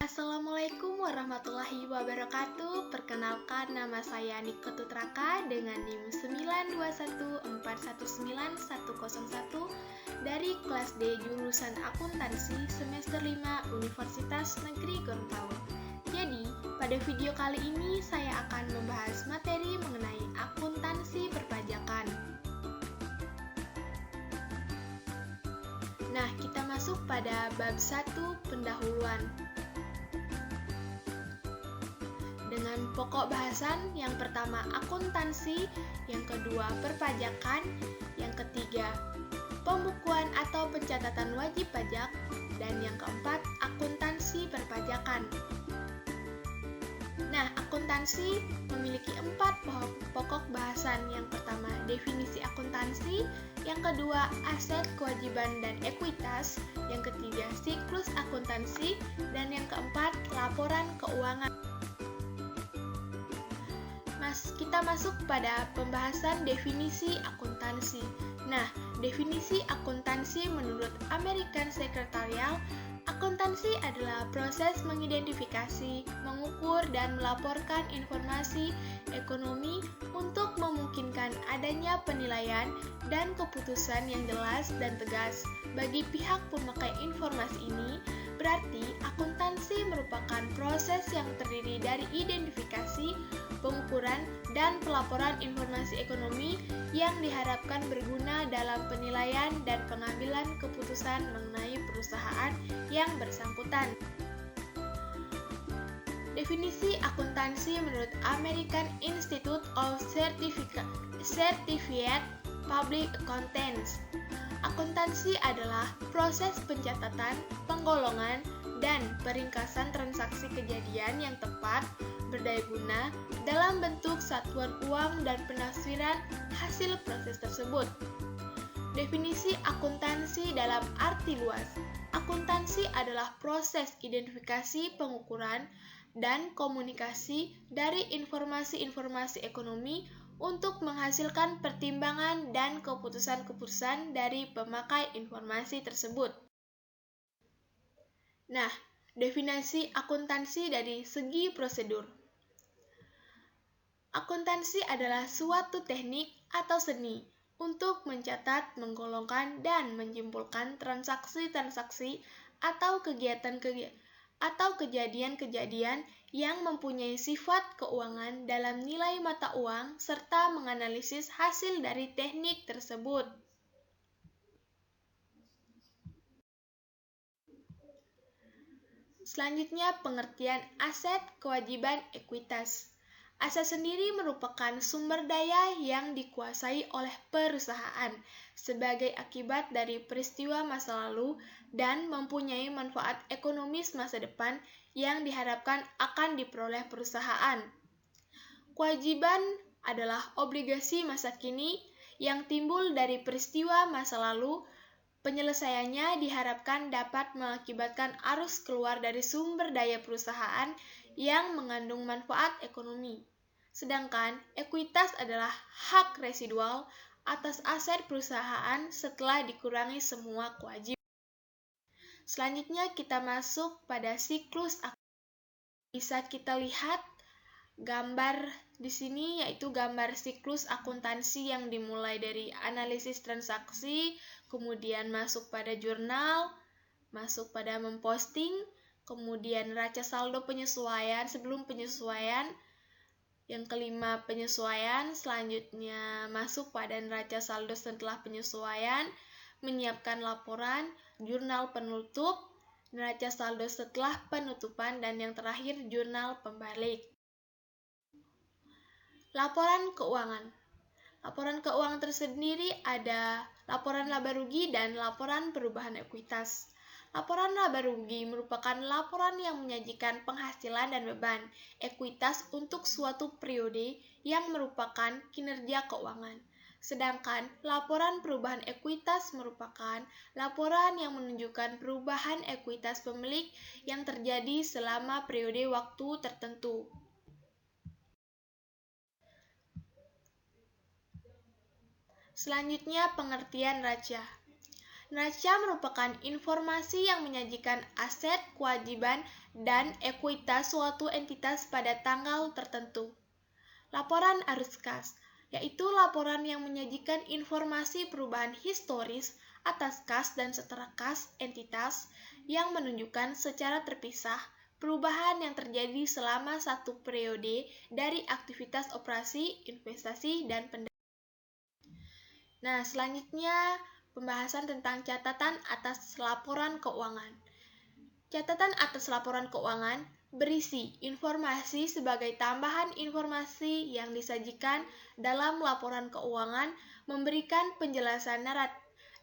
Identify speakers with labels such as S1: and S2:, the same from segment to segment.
S1: Assalamualaikum warahmatullahi wabarakatuh. Perkenalkan, nama saya Niko Tutraka dengan NIM 921419101 dari kelas D jurusan Akuntansi semester 5 Universitas Negeri Gorontalo. Jadi, pada video kali ini saya akan membahas materi mengenai akuntansi perpajakan. Nah, kita masuk pada bab 1 pendahuluan. Dengan pokok bahasan yang pertama akuntansi, yang kedua perpajakan, yang ketiga pembukuan atau pencatatan wajib pajak, dan yang keempat akuntansi perpajakan. Nah, akuntansi memiliki 4 pokok bahasan. Yang pertama definisi akuntansi, yang kedua aset, kewajiban, dan ekuitas, yang ketiga siklus akuntansi, dan yang keempat laporan keuangan. Kita masuk pada pembahasan definisi akuntansi. Nah, definisi akuntansi menurut American Secretarial, akuntansi adalah proses mengidentifikasi, mengukur, dan melaporkan informasi ekonomi untuk memungkinkan adanya penilaian dan keputusan yang jelas dan tegas bagi pihak pemakai informasi ini. Berarti, akuntansi merupakan proses yang terdiri dari identifikasi, pengukuran, dan pelaporan informasi ekonomi yang diharapkan berguna dalam penilaian dan pengambilan keputusan mengenai perusahaan yang bersangkutan. Definisi akuntansi menurut American Institute of Certified Public Accountants. Akuntansi adalah proses pencatatan, penggolongan, dan peringkasan transaksi kejadian yang tepat, berdaya guna, dalam bentuk satuan uang dan penafsiran hasil proses tersebut. Definisi akuntansi dalam arti luas. Akuntansi adalah proses identifikasi, pengukuran, dan komunikasi dari informasi-informasi ekonomi untuk menghasilkan pertimbangan dan keputusan-keputusan dari pemakai informasi tersebut. Nah, definisi akuntansi dari segi prosedur. Akuntansi adalah suatu teknik atau seni untuk mencatat, menggolongkan, dan menyimpulkan transaksi-transaksi atau kejadian-kejadian yang mempunyai sifat keuangan dalam nilai mata uang serta menganalisis hasil dari teknik tersebut. Selanjutnya, pengertian aset, kewajiban, ekuitas. Aset sendiri merupakan sumber daya yang dikuasai oleh perusahaan sebagai akibat dari peristiwa masa lalu dan mempunyai manfaat ekonomis masa depan yang diharapkan akan diperoleh perusahaan. Kewajiban adalah obligasi masa kini yang timbul dari peristiwa masa lalu. Penyelesaiannya diharapkan dapat mengakibatkan arus keluar dari sumber daya perusahaan yang mengandung manfaat ekonomi. Sedangkan ekuitas adalah hak residual atas aset perusahaan setelah dikurangi semua kewajiban. Selanjutnya kita masuk pada siklus akuntansi. Bisa kita lihat gambar di sini, yaitu gambar siklus akuntansi yang dimulai dari analisis transaksi, kemudian masuk pada jurnal, masuk pada memposting, kemudian neraca saldo penyesuaian sebelum penyesuaian, yang kelima penyesuaian, selanjutnya masuk pada neraca saldo setelah penyesuaian, menyiapkan laporan, jurnal penutup, neraca saldo setelah penutupan, dan yang terakhir jurnal pembalik. Laporan keuangan. Laporan keuangan tersendiri ada laporan laba rugi dan laporan perubahan ekuitas. Laporan laba rugi merupakan laporan yang menyajikan penghasilan dan beban ekuitas untuk suatu periode yang merupakan kinerja keuangan. Sedangkan laporan perubahan ekuitas merupakan laporan yang menunjukkan perubahan ekuitas pemilik yang terjadi selama periode waktu tertentu. Selanjutnya, pengertian neraca. Neraca merupakan informasi yang menyajikan aset, kewajiban, dan ekuitas suatu entitas pada tanggal tertentu. Laporan arus kas, yaitu laporan yang menyajikan informasi perubahan historis atas kas dan setara kas entitas yang menunjukkan secara terpisah perubahan yang terjadi selama satu periode dari aktivitas operasi, investasi, dan pendanaan. Nah, selanjutnya pembahasan tentang catatan atas laporan keuangan. Catatan atas laporan keuangan berisi informasi sebagai tambahan informasi yang disajikan dalam laporan keuangan, memberikan penjelasan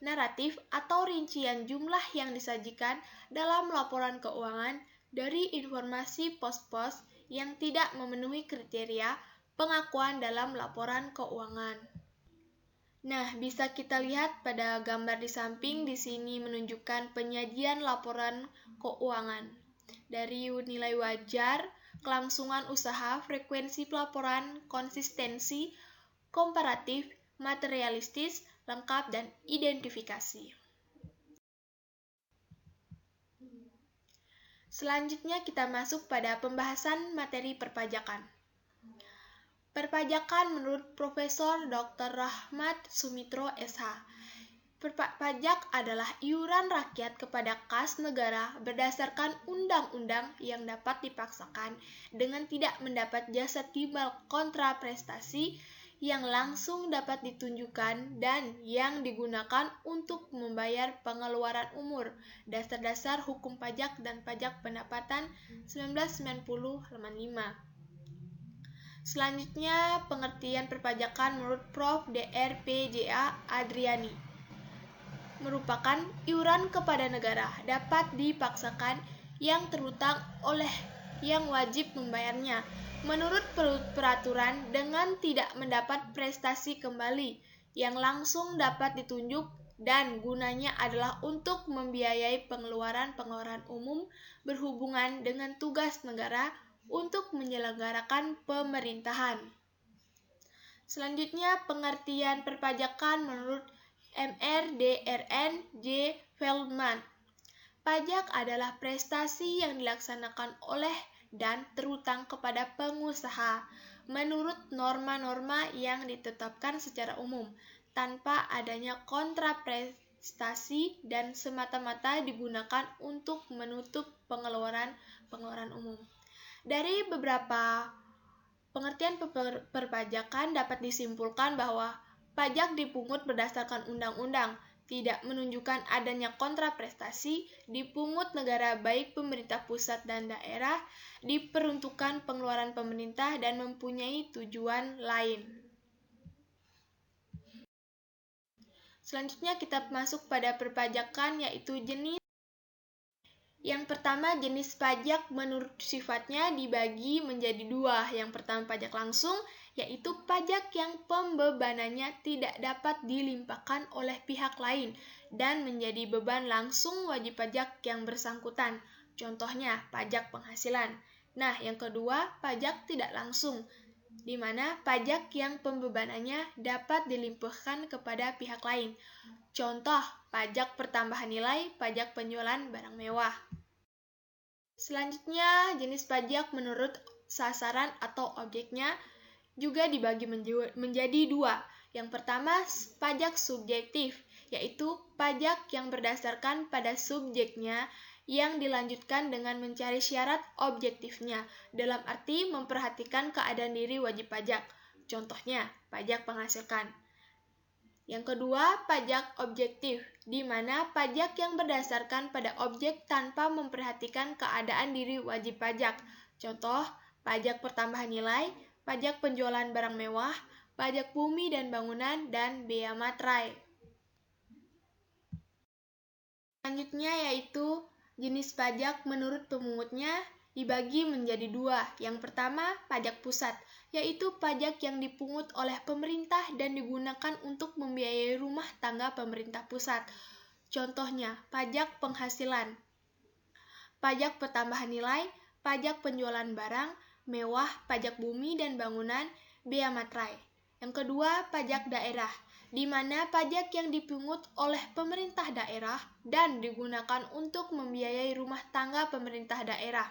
S1: naratif atau rincian jumlah yang disajikan dalam laporan keuangan dari informasi pos-pos yang tidak memenuhi kriteria pengakuan dalam laporan keuangan. Nah, bisa kita lihat pada gambar di samping di sini menunjukkan penyajian laporan keuangan. Dari nilai wajar, kelangsungan usaha, frekuensi pelaporan, konsistensi, komparatif, materialistis, lengkap, dan identifikasi. Selanjutnya kita masuk pada pembahasan materi perpajakan. Perpajakan menurut Profesor Dr. Rahmat Sumitro SH. Pajak adalah iuran rakyat kepada kas negara berdasarkan undang-undang yang dapat dipaksakan dengan tidak mendapat jasa timbal kontra prestasi yang langsung dapat ditunjukkan dan yang digunakan untuk membayar pengeluaran umur, dasar-dasar hukum pajak dan pajak pendapatan 1990 halaman 5. Selanjutnya, pengertian perpajakan menurut Prof. Dr. P.J.A. Adriani merupakan iuran kepada negara dapat dipaksakan yang terutang oleh yang wajib membayarnya menurut peraturan dengan tidak mendapat prestasi kembali yang langsung dapat ditunjuk dan gunanya adalah untuk membiayai pengeluaran umum berhubungan dengan tugas negara untuk menyelenggarakan pemerintahan. Selanjutnya, pengertian perpajakan menurut MRDRN J. Feldman. Pajak adalah prestasi yang dilaksanakan oleh dan terutang kepada pengusaha menurut norma-norma yang ditetapkan secara umum, tanpa adanya kontraprestasi dan semata-mata digunakan untuk menutup pengeluaran umum. Dari beberapa pengertian perpajakan dapat disimpulkan bahwa pajak dipungut berdasarkan undang-undang, tidak menunjukkan adanya kontraprestasi, dipungut negara baik pemerintah pusat dan daerah, diperuntukkan pengeluaran pemerintah dan mempunyai tujuan lain. Selanjutnya kita masuk pada perpajakan yaitu jenis. Yang pertama, jenis pajak menurut sifatnya dibagi menjadi dua. Yang pertama, pajak langsung, yaitu pajak yang pembebanannya tidak dapat dilimpahkan oleh pihak lain dan menjadi beban langsung wajib pajak yang bersangkutan. Contohnya, pajak penghasilan. Nah, yang kedua, pajak tidak langsung, di mana pajak yang pembebanannya dapat dilimpahkan kepada pihak lain. Contoh, pajak pertambahan nilai, pajak penjualan barang mewah. Selanjutnya, jenis pajak menurut sasaran atau objeknya juga dibagi menjadi dua. Yang pertama, pajak subjektif, yaitu pajak yang berdasarkan pada subjeknya yang dilanjutkan dengan mencari syarat objektifnya, dalam arti memperhatikan keadaan diri wajib pajak. Contohnya, pajak penghasilan. Yang kedua, pajak objektif, di mana pajak yang berdasarkan pada objek tanpa memperhatikan keadaan diri wajib pajak. Contoh, pajak pertambahan nilai, pajak penjualan barang mewah, pajak bumi dan bangunan, dan bea materai. Selanjutnya yaitu jenis pajak menurut pemungutnya dibagi menjadi dua. Yang pertama, pajak pusat, yaitu pajak yang dipungut oleh pemerintah dan digunakan untuk membiayai rumah tangga pemerintah pusat. Contohnya, pajak penghasilan, pajak pertambahan nilai, pajak penjualan barang mewah, pajak bumi dan bangunan, bea materai. Yang kedua, pajak daerah, di mana pajak yang dipungut oleh pemerintah daerah dan digunakan untuk membiayai rumah tangga pemerintah daerah.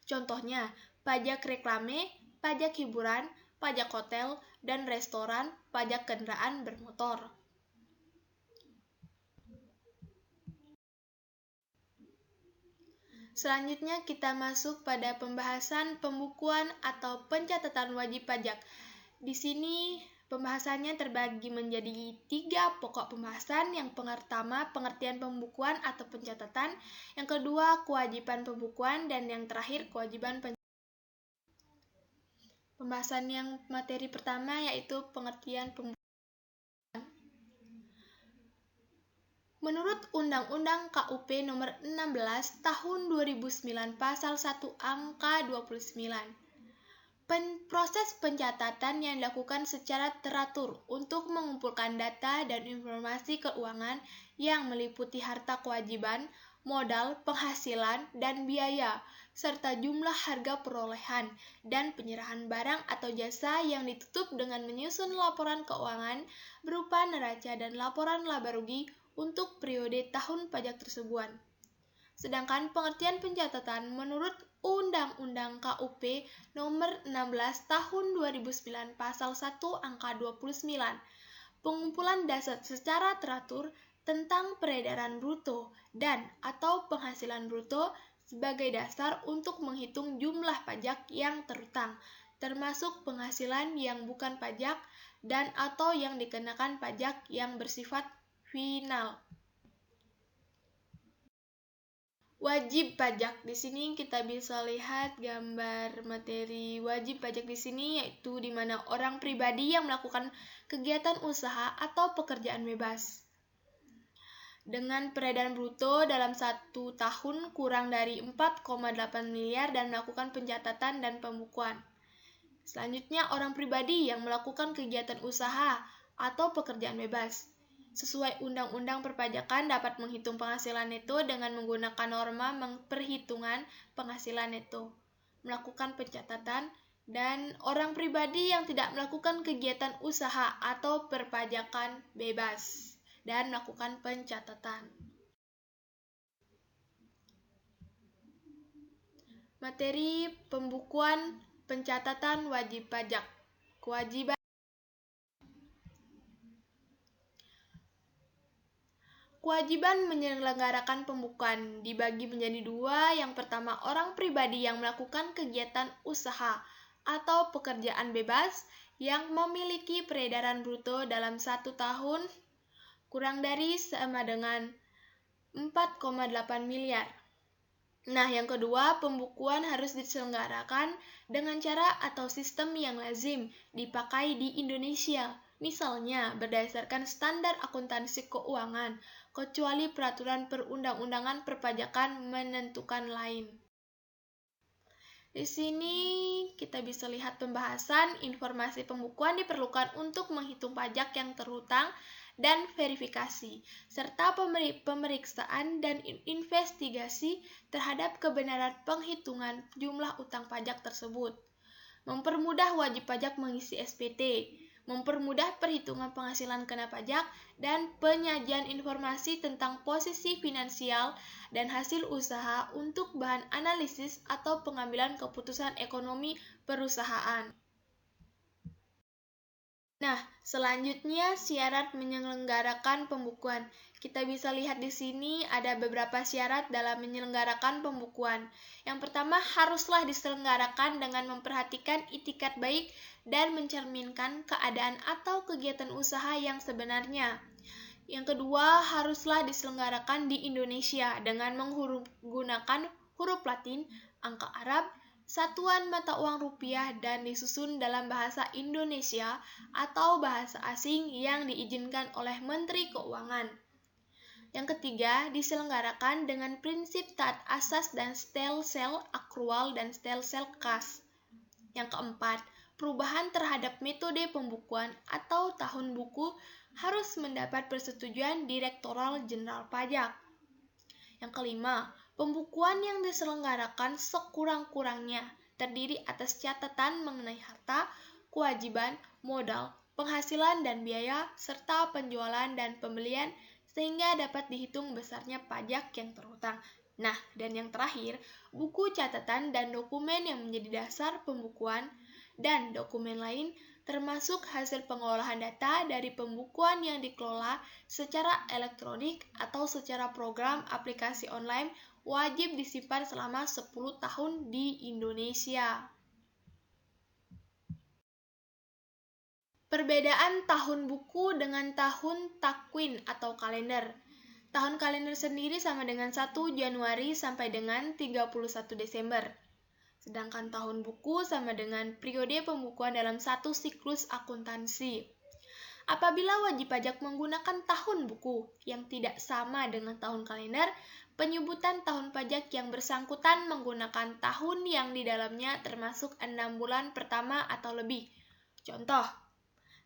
S1: Contohnya, pajak reklame, pajak hiburan, pajak hotel dan restoran, pajak kendaraan bermotor. Selanjutnya kita masuk pada pembahasan pembukuan atau pencatatan wajib pajak. Di sini pembahasannya terbagi menjadi 3 pokok pembahasan. Yang pertama, pengertian pembukuan atau pencatatan. Yang kedua, kewajiban pembukuan. Dan yang terakhir, kewajiban pencatatan. Pembahasan yang materi pertama yaitu pengertian pembukuan. Menurut Undang-Undang KUP Nomor 16 Tahun 2009 Pasal 1 Angka 29, proses pencatatan yang dilakukan secara teratur untuk mengumpulkan data dan informasi keuangan yang meliputi harta kewajiban, modal, penghasilan, dan biaya, serta jumlah harga perolehan dan penyerahan barang atau jasa yang ditutup dengan menyusun laporan keuangan berupa neraca dan laporan laba rugi untuk periode tahun pajak tersebut. Sedangkan pengertian pencatatan menurut Undang-Undang KUP Nomor 16 Tahun 2009 Pasal 1 Angka 29, pengumpulan data secara teratur tentang peredaran bruto dan atau penghasilan bruto sebagai dasar untuk menghitung jumlah pajak yang terutang, termasuk penghasilan yang bukan pajak dan atau yang dikenakan pajak yang bersifat final. Wajib pajak. Di sini kita bisa lihat gambar materi wajib pajak di sini, yaitu di mana orang pribadi yang melakukan kegiatan usaha atau pekerjaan bebas dengan peredaran bruto dalam 1 tahun kurang dari 4,8 miliar dan melakukan pencatatan dan pembukuan. Selanjutnya, orang pribadi yang melakukan kegiatan usaha atau pekerjaan bebas sesuai Undang-Undang Perpajakan dapat menghitung penghasilan neto dengan menggunakan norma perhitungan penghasilan neto, melakukan pencatatan, dan orang pribadi yang tidak melakukan kegiatan usaha atau perpajakan bebas dan melakukan pencatatan. Materi pembukuan pencatatan wajib pajak. Kewajiban menyelenggarakan pembukuan dibagi menjadi 2. Yang pertama, orang pribadi yang melakukan kegiatan usaha atau pekerjaan bebas yang memiliki peredaran bruto dalam 1 tahun kurang dari sama dengan 4,8 miliar. Nah, yang kedua, pembukuan harus diselenggarakan dengan cara atau sistem yang lazim dipakai di Indonesia. Misalnya, berdasarkan standar akuntansi keuangan, kecuali peraturan perundang-undangan perpajakan menentukan lain. Di sini kita bisa lihat pembahasan informasi pembukuan diperlukan untuk menghitung pajak yang terhutang dan verifikasi, serta pemeriksaan dan investigasi terhadap kebenaran penghitungan jumlah utang pajak tersebut. Mempermudah wajib pajak mengisi SPT, mempermudah perhitungan penghasilan kena pajak, dan penyajian informasi tentang posisi finansial dan hasil usaha untuk bahan analisis atau pengambilan keputusan ekonomi perusahaan. Nah, selanjutnya syarat menyelenggarakan pembukuan. Kita bisa lihat di sini ada beberapa syarat dalam menyelenggarakan pembukuan. Yang pertama, haruslah diselenggarakan dengan memperhatikan itikat baik dan mencerminkan keadaan atau kegiatan usaha yang sebenarnya. Yang kedua, haruslah diselenggarakan di Indonesia dengan menggunakan huruf Latin, angka Arab, satuan mata uang rupiah, dan disusun dalam bahasa Indonesia atau bahasa asing yang diizinkan oleh Menteri Keuangan. Yang ketiga, diselenggarakan dengan prinsip taat asas dan stelsel akrual dan stelsel kas. Yang keempat, perubahan terhadap metode pembukuan atau tahun buku harus mendapat persetujuan Direktorat Jenderal Pajak. Yang kelima, pembukuan yang diselenggarakan sekurang-kurangnya terdiri atas catatan mengenai harta, kewajiban, modal, penghasilan dan biaya, serta penjualan dan pembelian sehingga dapat dihitung besarnya pajak yang terhutang. Nah, dan yang terakhir, buku catatan dan dokumen yang menjadi dasar pembukuan dan dokumen lain termasuk hasil pengolahan data dari pembukuan yang dikelola secara elektronik atau secara program aplikasi online wajib disimpan selama 10 tahun di Indonesia. Perbedaan tahun buku dengan tahun takwin atau kalender. Tahun kalender sendiri sama dengan 1 Januari sampai dengan 31 Desember. Sedangkan tahun buku sama dengan periode pembukuan dalam satu siklus akuntansi. Apabila wajib pajak menggunakan tahun buku yang tidak sama dengan tahun kalender, penyebutan tahun pajak yang bersangkutan menggunakan tahun yang di dalamnya termasuk 6 bulan pertama atau lebih. Contoh,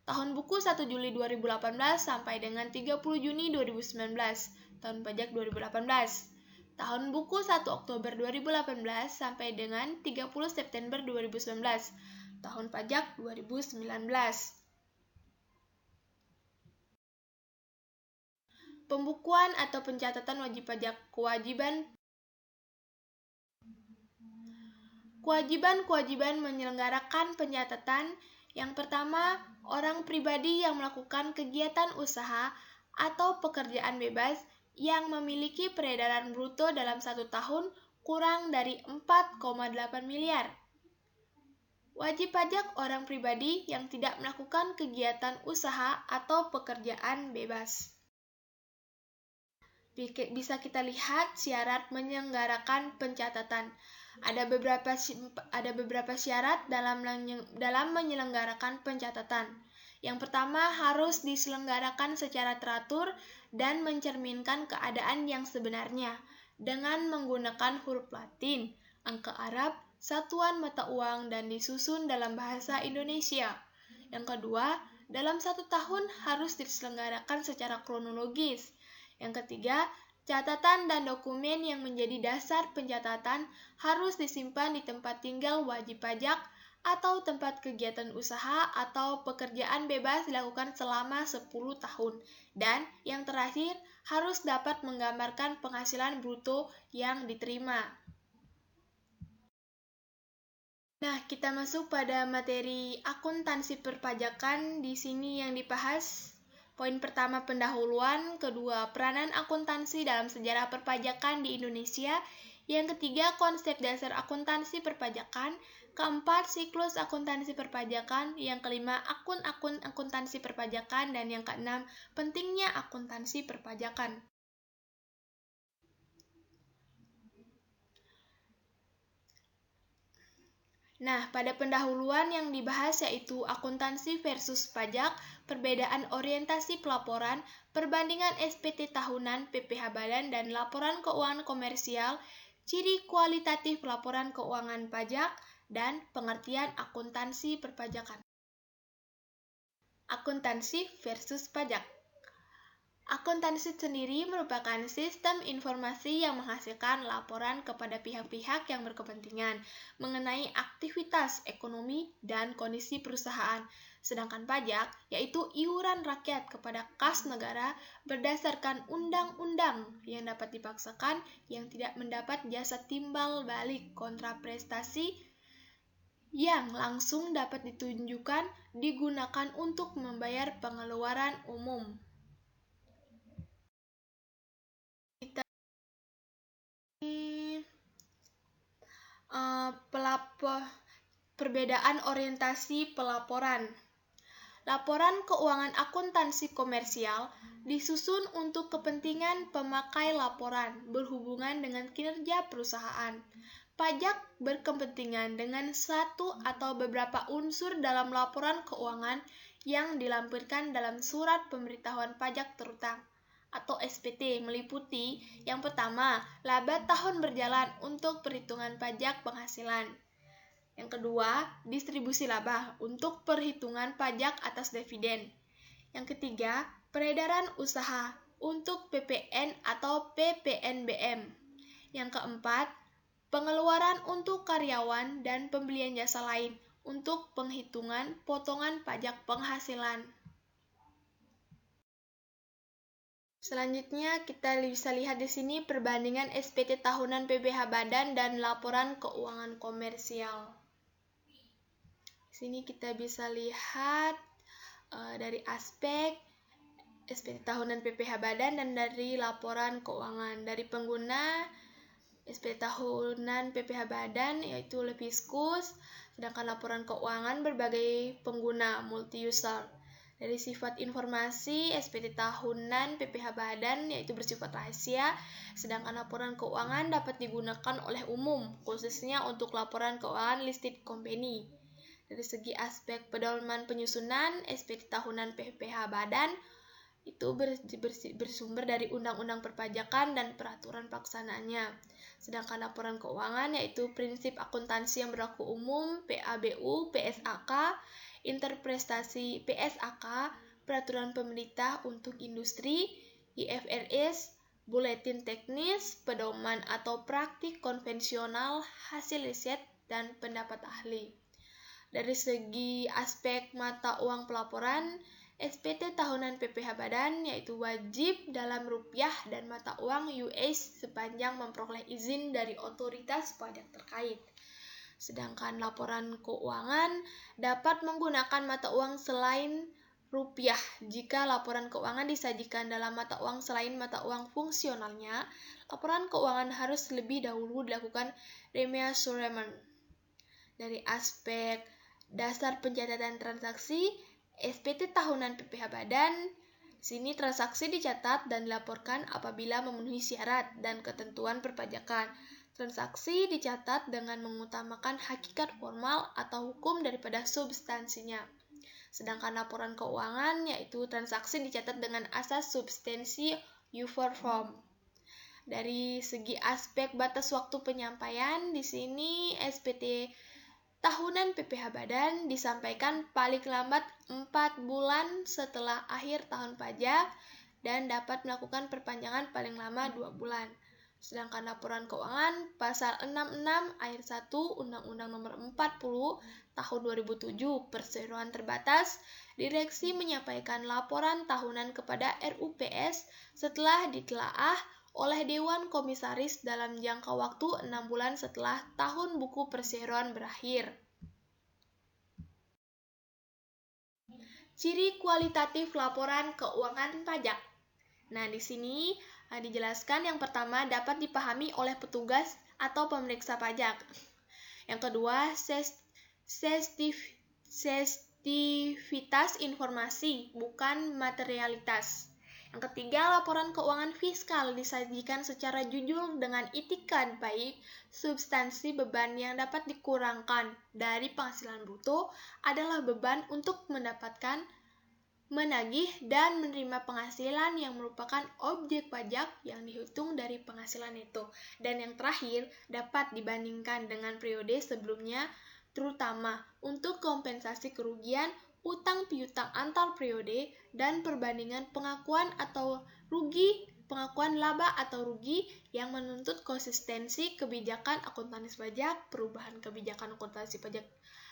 S1: tahun buku 1 Juli 2018 sampai dengan 30 Juni 2019, tahun pajak 2018. Tahun buku 1 Oktober 2018 sampai dengan 30 September 2019, tahun pajak 2019. Pembukuan atau pencatatan wajib pajak. Kewajiban menyelenggarakan pencatatan. Yang pertama, orang pribadi yang melakukan kegiatan usaha atau pekerjaan bebas yang memiliki peredaran bruto dalam 1 tahun kurang dari 4,8 miliar. Wajib pajak orang pribadi yang tidak melakukan kegiatan usaha atau pekerjaan bebas. Bisa kita lihat syarat menyelenggarakan pencatatan. Ada beberapa syarat dalam menyelenggarakan pencatatan. Yang pertama, harus diselenggarakan secara teratur dan mencerminkan keadaan yang sebenarnya dengan menggunakan huruf Latin, angka Arab, satuan mata uang, dan disusun dalam bahasa Indonesia. Yang kedua, dalam 1 tahun harus diselenggarakan secara kronologis. Yang ketiga, catatan dan dokumen yang menjadi dasar pencatatan harus disimpan di tempat tinggal wajib pajak atau tempat kegiatan usaha atau pekerjaan bebas dilakukan selama 10 tahun. Dan yang terakhir, harus dapat menggambarkan penghasilan bruto yang diterima. Nah, kita masuk pada materi akuntansi perpajakan. Di sini yang dibahas poin pertama pendahuluan, kedua peranan akuntansi dalam sejarah perpajakan di Indonesia, yang ketiga konsep dasar akuntansi perpajakan, keempat siklus akuntansi perpajakan, yang kelima akun-akun akuntansi perpajakan, dan yang keenam pentingnya akuntansi perpajakan. Nah, pada pendahuluan yang dibahas yaitu akuntansi versus pajak, perbedaan orientasi pelaporan, perbandingan SPT tahunan, PPh badan, dan laporan keuangan komersial, ciri kualitatif laporan keuangan pajak, dan pengertian akuntansi perpajakan. Akuntansi versus pajak. Akuntansi sendiri merupakan sistem informasi yang menghasilkan laporan kepada pihak-pihak yang berkepentingan mengenai aktivitas ekonomi dan kondisi perusahaan. Sedangkan pajak yaitu iuran rakyat kepada kas negara berdasarkan undang-undang yang dapat dipaksakan yang tidak mendapat jasa timbal balik kontra prestasi yang langsung dapat ditunjukkan digunakan untuk membayar pengeluaran umum. Perbedaan orientasi pelaporan. Laporan keuangan akuntansi komersial disusun untuk kepentingan pemakai laporan berhubungan dengan kinerja perusahaan. Pajak berkepentingan dengan satu atau beberapa unsur dalam laporan keuangan yang dilampirkan dalam surat pemberitahuan pajak terutang atau SPT meliputi yang pertama, laba tahun berjalan untuk perhitungan pajak penghasilan. Yang kedua, distribusi laba untuk perhitungan pajak atas dividen. Yang ketiga, peredaran usaha untuk PPN atau PPNBM. Yang keempat, pengeluaran untuk karyawan dan pembelian jasa lain untuk penghitungan potongan pajak penghasilan. Selanjutnya kita bisa lihat di sini perbandingan SPT tahunan PPh Badan dan laporan keuangan komersial. Di sini kita bisa lihat dari aspek SPT tahunan PPh Badan dan dari laporan keuangan. Dari pengguna SPT tahunan PPh Badan yaitu Leviskus, sedangkan laporan keuangan berbagai pengguna multi-user. Dari sifat informasi, SPT tahunan PPh Badan yaitu bersifat rahasia, sedangkan laporan keuangan dapat digunakan oleh umum, khususnya untuk laporan keuangan listed company. Dari segi aspek pedoman penyusunan, SPT tahunan PPh Badan itu bersumber dari undang-undang perpajakan dan peraturan pelaksanaannya. Sedangkan laporan keuangan yaitu prinsip akuntansi yang berlaku umum, PABU, PSAK, interpretasi PSAK, peraturan pemerintah untuk industri, IFRS, buletin teknis, pedoman atau praktik konvensional, hasil riset, dan pendapat ahli. Dari segi aspek mata uang pelaporan, SPT tahunan PPh Badan yaitu wajib dalam rupiah dan mata uang US sepanjang memperoleh izin dari otoritas pajak terkait. Sedangkan laporan keuangan dapat menggunakan mata uang selain rupiah. Jika laporan keuangan disajikan dalam mata uang selain mata uang fungsionalnya, laporan keuangan harus lebih dahulu dilakukan remeasurement. Dari aspek dasar pencatatan transaksi, SPT tahunan PPh Badan, sini transaksi dicatat dan dilaporkan apabila memenuhi syarat dan ketentuan perpajakan. Transaksi dicatat dengan mengutamakan hakikat formal atau hukum daripada substansinya. Sedangkan laporan keuangan yaitu transaksi dicatat dengan asas substansi form. Dari segi aspek batas waktu penyampaian, di sini SPT tahunan PPh Badan disampaikan paling lambat 4 bulan setelah akhir tahun pajak dan dapat melakukan perpanjangan paling lama 2 bulan. Sedangkan laporan keuangan pasal 66 ayat 1 Undang-Undang Nomor 40 Tahun 2007 Perseroan terbatas, direksi menyampaikan laporan tahunan kepada RUPS setelah ditelaah oleh Dewan Komisaris dalam jangka waktu 6 bulan setelah tahun buku perseroan berakhir. Ciri kualitatif laporan keuangan pajak. Nah, di sini dijelaskan yang pertama dapat dipahami oleh petugas atau pemeriksa pajak. Yang kedua, sensitivitas informasi, bukan materialitas. Yang ketiga, laporan keuangan fiskal disajikan secara jujur dengan itikat baik. Substansi beban yang dapat dikurangkan dari penghasilan bruto adalah beban untuk mendapatkan, menagih, dan menerima penghasilan yang merupakan objek pajak yang dihitung dari penghasilan itu. Dan yang terakhir, dapat dibandingkan dengan periode sebelumnya, terutama untuk kompensasi kerugian, utang piutang antar periode, dan perbandingan pengakuan laba atau rugi yang menuntut konsistensi kebijakan akuntansi pajak. Perubahan kebijakan akuntansi pajak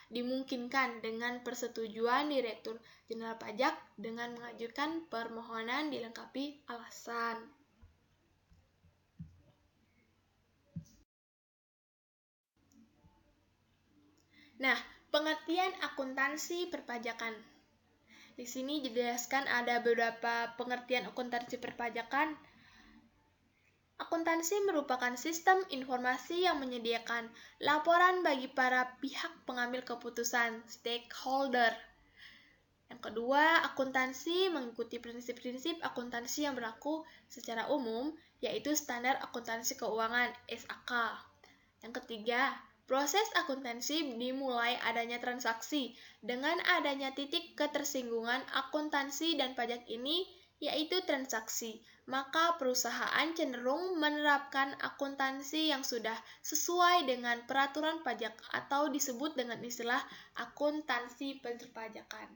S1: dimungkinkan dengan persetujuan Direktur Jenderal Pajak dengan mengajukan permohonan dilengkapi alasan. Nah, pengertian akuntansi perpajakan. Di sini dijelaskan ada beberapa pengertian akuntansi perpajakan. Akuntansi merupakan sistem informasi yang menyediakan laporan bagi para pihak pengambil keputusan, stakeholder. Yang kedua, akuntansi mengikuti prinsip-prinsip akuntansi yang berlaku secara umum, yaitu standar akuntansi keuangan (SAK). Yang ketiga, proses akuntansi dimulai adanya transaksi. Dengan adanya titik ketersinggungan akuntansi dan pajak ini, yaitu transaksi, maka perusahaan cenderung menerapkan akuntansi yang sudah sesuai dengan peraturan pajak atau disebut dengan istilah akuntansi perpajakan.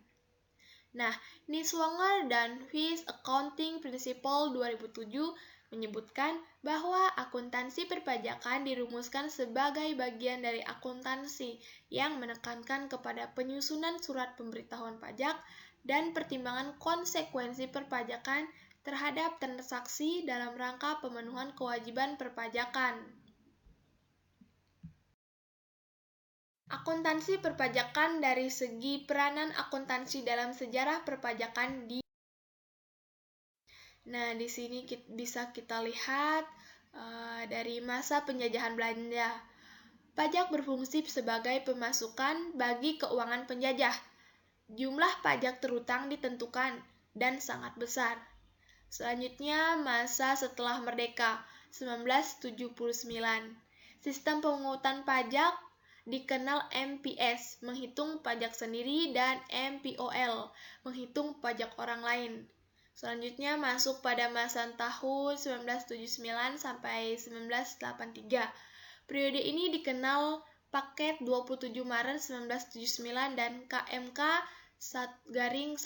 S1: Nah, Niswonger dan Fish Accounting Principle 2007 menyebutkan bahwa akuntansi perpajakan dirumuskan sebagai bagian dari akuntansi yang menekankan kepada penyusunan surat pemberitahuan pajak dan pertimbangan konsekuensi perpajakan terhadap transaksi dalam rangka pemenuhan kewajiban perpajakan. Akuntansi perpajakan dari segi peranan akuntansi dalam sejarah perpajakan Nah, di sini bisa kita lihat dari masa penjajahan Belanda. Pajak berfungsi sebagai pemasukan bagi keuangan penjajah. Jumlah pajak terutang ditentukan dan sangat besar. Selanjutnya, masa setelah merdeka, 1979. Sistem pemungutan pajak dikenal MPS, menghitung pajak sendiri, dan MPOL, menghitung pajak orang lain. Selanjutnya masuk pada masa tahun 1979 sampai 1983. Periode ini dikenal Paket 27 Maret 1979 dan KMK _108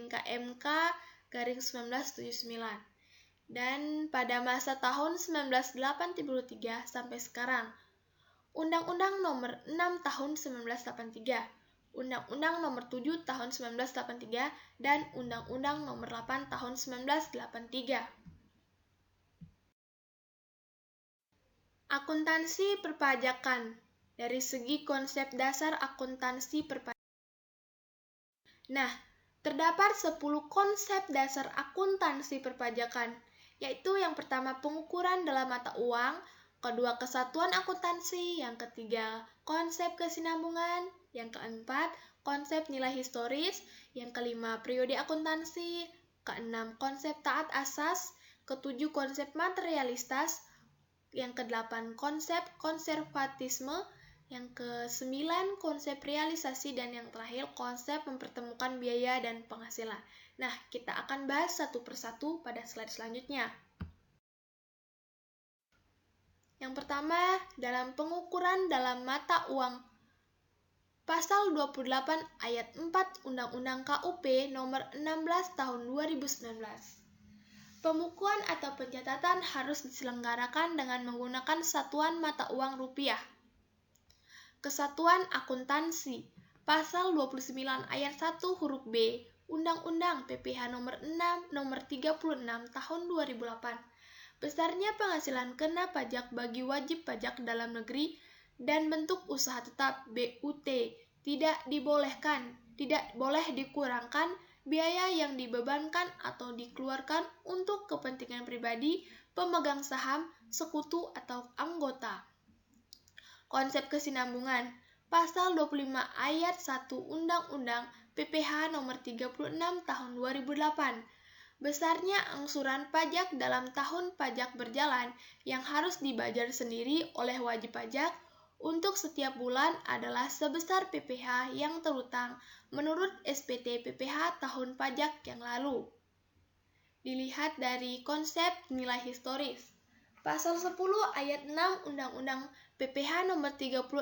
S1: KMK _1979. Dan pada masa tahun 1983 sampai sekarang, Undang-Undang Nomor 6 Tahun 1983, Undang-Undang Nomor 7 Tahun 1983, dan Undang-Undang Nomor 8 Tahun 1983. Akuntansi perpajakan dari segi konsep dasar akuntansi perpajakan. Nah, terdapat 10 konsep dasar akuntansi perpajakan, yaitu yang pertama pengukuran dalam mata uang, kedua kesatuan akuntansi, yang ketiga konsep kesinambungan, yang keempat konsep nilai historis, yang kelima periode akuntansi, keenam konsep taat asas, ketujuh konsep materialitas, yang kedelapan konsep konservatisme, yang ke-9 konsep realisasi, dan yang terakhir konsep mempertemukan biaya dan penghasilan. Nah, kita akan bahas satu persatu pada slide selanjutnya. Yang pertama, dalam pengukuran dalam mata uang. Pasal 28 ayat 4 Undang-Undang KUP Nomor 16 Tahun 2019. Pemukuan atau pencatatan harus diselenggarakan dengan menggunakan satuan mata uang rupiah. Kesatuan akuntansi. Pasal 29 ayat 1 huruf B Undang-Undang PPH Nomor 36 Tahun 2008. Besarnya penghasilan kena pajak bagi wajib pajak dalam negeri dan bentuk usaha tetap BUT tidak boleh dikurangkan biaya yang dibebankan atau dikeluarkan untuk kepentingan pribadi, pemegang saham, sekutu, atau anggota. Konsep kesinambungan. Pasal 25 ayat 1 Undang-Undang PPH Nomor 36 Tahun 2008. Besarnya angsuran pajak dalam tahun pajak berjalan yang harus dibayar sendiri oleh wajib pajak untuk setiap bulan adalah sebesar PPH yang terutang menurut SPT PPH tahun pajak yang lalu. Dilihat dari konsep nilai historis. Pasal 10 ayat 6 Undang-Undang PPH Nomor 36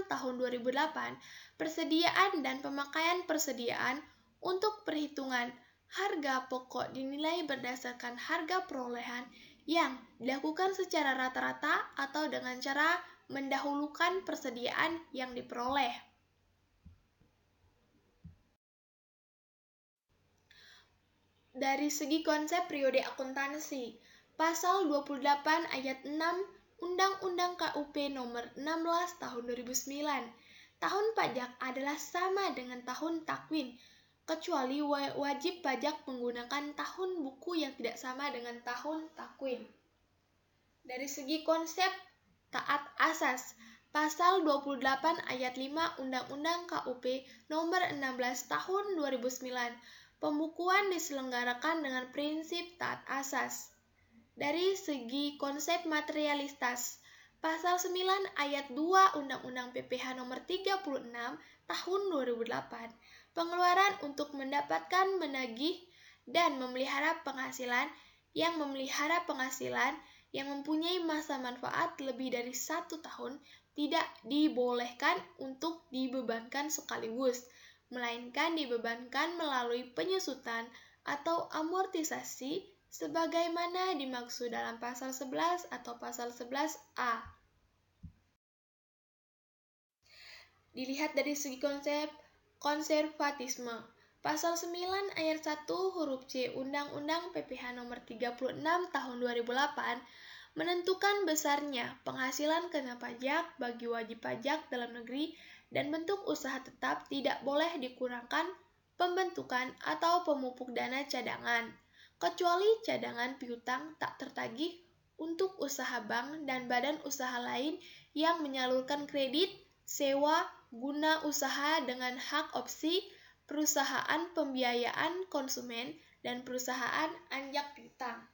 S1: Tahun 2008, persediaan dan pemakaian persediaan untuk perhitungan harga pokok dinilai berdasarkan harga perolehan yang dilakukan secara rata-rata atau dengan cara mendahulukan persediaan yang diperoleh. Dari segi konsep periode akuntansi, Pasal 28 ayat 6 Undang-Undang KUP Nomor 16 Tahun 2009. Tahun pajak adalah sama dengan tahun takwin, kecuali wajib pajak menggunakan tahun buku yang tidak sama dengan tahun takwin. Dari segi konsep taat asas, Pasal 28 ayat 5 Undang-Undang KUP Nomor 16 Tahun 2009. Pembukuan diselenggarakan dengan prinsip taat asas. Dari segi konsep materialitas, Pasal 9 ayat 2 Undang-Undang PPH Nomor 36 Tahun 2008, pengeluaran untuk mendapatkan, menagih, dan memelihara penghasilan yang mempunyai masa manfaat lebih dari 1 tahun tidak dibolehkan untuk dibebankan sekaligus, melainkan dibebankan melalui penyusutan atau amortisasi sebagaimana dimaksud dalam pasal 11 atau pasal 11A. Dilihat dari segi konsep konservatisme. Pasal 9 ayat 1 huruf C Undang-Undang PPH nomor 36 tahun 2008 menentukan besarnya penghasilan kena pajak bagi wajib pajak dalam negeri dan bentuk usaha tetap tidak boleh dikurangkan pembentukan atau pemupuk dana cadangan, kecuali cadangan piutang tak tertagih untuk usaha bank dan badan usaha lain yang menyalurkan kredit, sewa, guna usaha dengan hak opsi, perusahaan pembiayaan konsumen, dan perusahaan anjak piutang.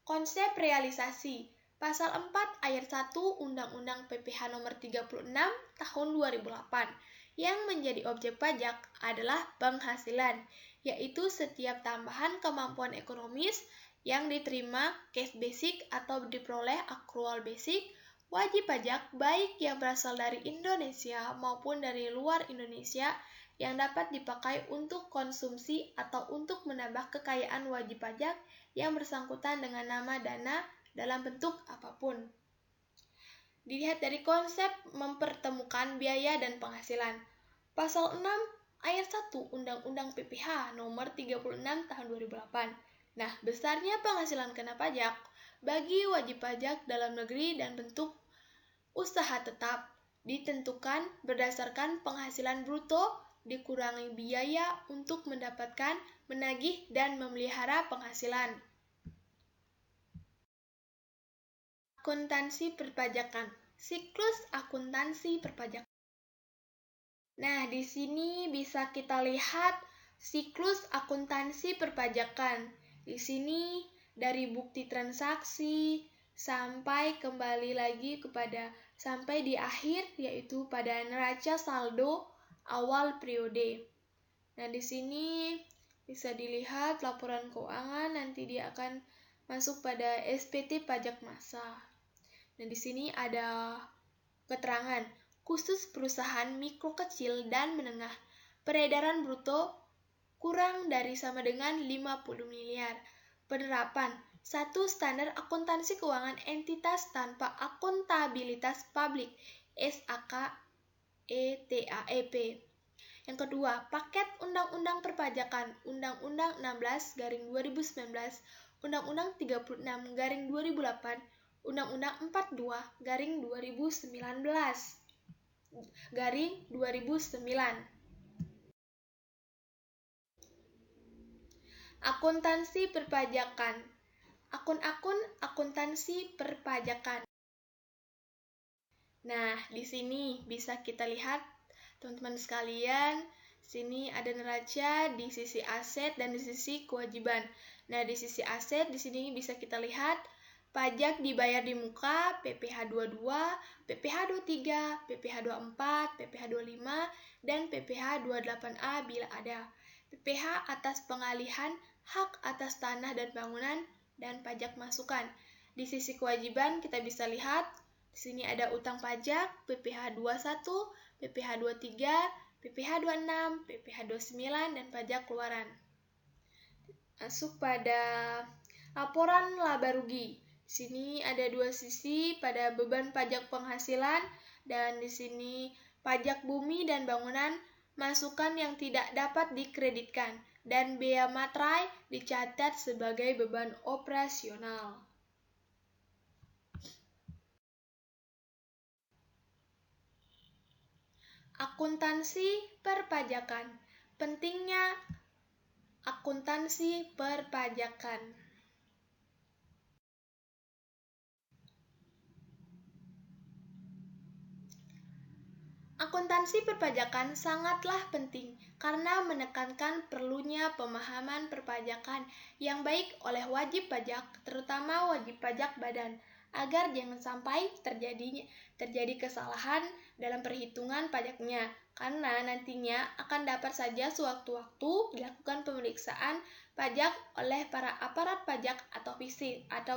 S1: Konsep realisasi. Pasal 4 ayat 1 Undang-Undang PPH nomor 36 tahun 2008 yang menjadi objek pajak adalah penghasilan, yaitu setiap tambahan kemampuan ekonomis yang diterima cash basic atau diperoleh accrual basic wajib pajak baik yang berasal dari Indonesia maupun dari luar Indonesia yang dapat dipakai untuk konsumsi atau untuk menambah kekayaan wajib pajak yang bersangkutan dengan nama dana dalam bentuk apapun. Dilihat dari konsep mempertemukan biaya dan penghasilan. Pasal 6 ayat 1 Undang-Undang PPH nomor 36 tahun 2008. Nah, besarnya penghasilan kena pajak bagi wajib pajak dalam negeri dan bentuk usaha tetap ditentukan berdasarkan penghasilan bruto dikurangi biaya untuk mendapatkan, menagih, dan memelihara penghasilan. Akuntansi perpajakan. Siklus akuntansi perpajakan. Nah, di sini bisa kita lihat siklus akuntansi perpajakan. Di sini dari bukti transaksi sampai kembali lagi kepada sampai di akhir yaitu pada neraca saldo awal periode. Nah, di sini bisa dilihat laporan keuangan nanti dia akan masuk pada SPT pajak massa. Nah, di sini ada keterangan khusus perusahaan mikro kecil dan menengah. Peredaran bruto kurang dari sama dengan 50 miliar. Penerapan 1. Standar akuntansi keuangan entitas tanpa akuntabilitas publik SAK ETAEP. Yang kedua, paket Undang-Undang Perpajakan Undang-Undang 16/2019, Undang-Undang 36/2008, Undang-Undang 42/2019/2009. Akuntansi perpajakan. Akun-akun akuntansi perpajakan. Nah, di sini bisa kita lihat teman-teman sekalian, sini ada neraca di sisi aset dan di sisi kewajiban. Nah, di sisi aset di sini bisa kita lihat pajak dibayar di muka, PPH 22, PPH 23, PPH 24, PPH 25, dan PPH 28A bila ada. PPH atas pengalihan hak atas tanah dan bangunan dan pajak masukan. Di sisi kewajiban kita bisa lihat di sini ada utang pajak, PPH 21, PPH 23, PPH 26, PPH 29, dan pajak keluaran. Masuk pada laporan laba rugi. Di sini ada dua sisi pada beban pajak penghasilan dan di sini pajak bumi dan bangunan, masukan yang tidak dapat dikreditkan, dan bea materai dicatat sebagai beban operasional. Akuntansi perpajakan. Pentingnya akuntansi perpajakan. Akuntansi perpajakan sangatlah penting karena menekankan perlunya pemahaman perpajakan yang baik oleh wajib pajak, terutama wajib pajak badan, agar jangan sampai terjadi kesalahan dalam perhitungan pajaknya, karena nantinya akan dapat saja sewaktu-waktu dilakukan pemeriksaan pajak oleh para aparat pajak atau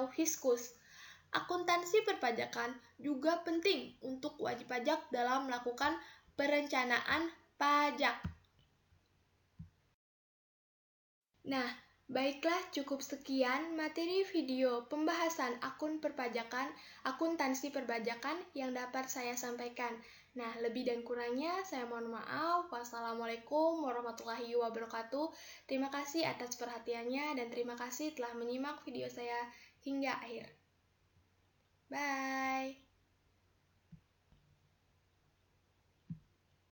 S1: Fiskus. Akuntansi perpajakan juga penting untuk wajib pajak dalam melakukan perencanaan pajak. Nah, Baiklah, cukup sekian materi video pembahasan akuntansi perpajakan yang dapat saya sampaikan. Nah, lebih dan kurangnya saya mohon maaf. Wassalamualaikum warahmatullahi wabarakatuh. Terima kasih atas perhatiannya dan terima kasih telah menyimak video saya hingga akhir. Bye.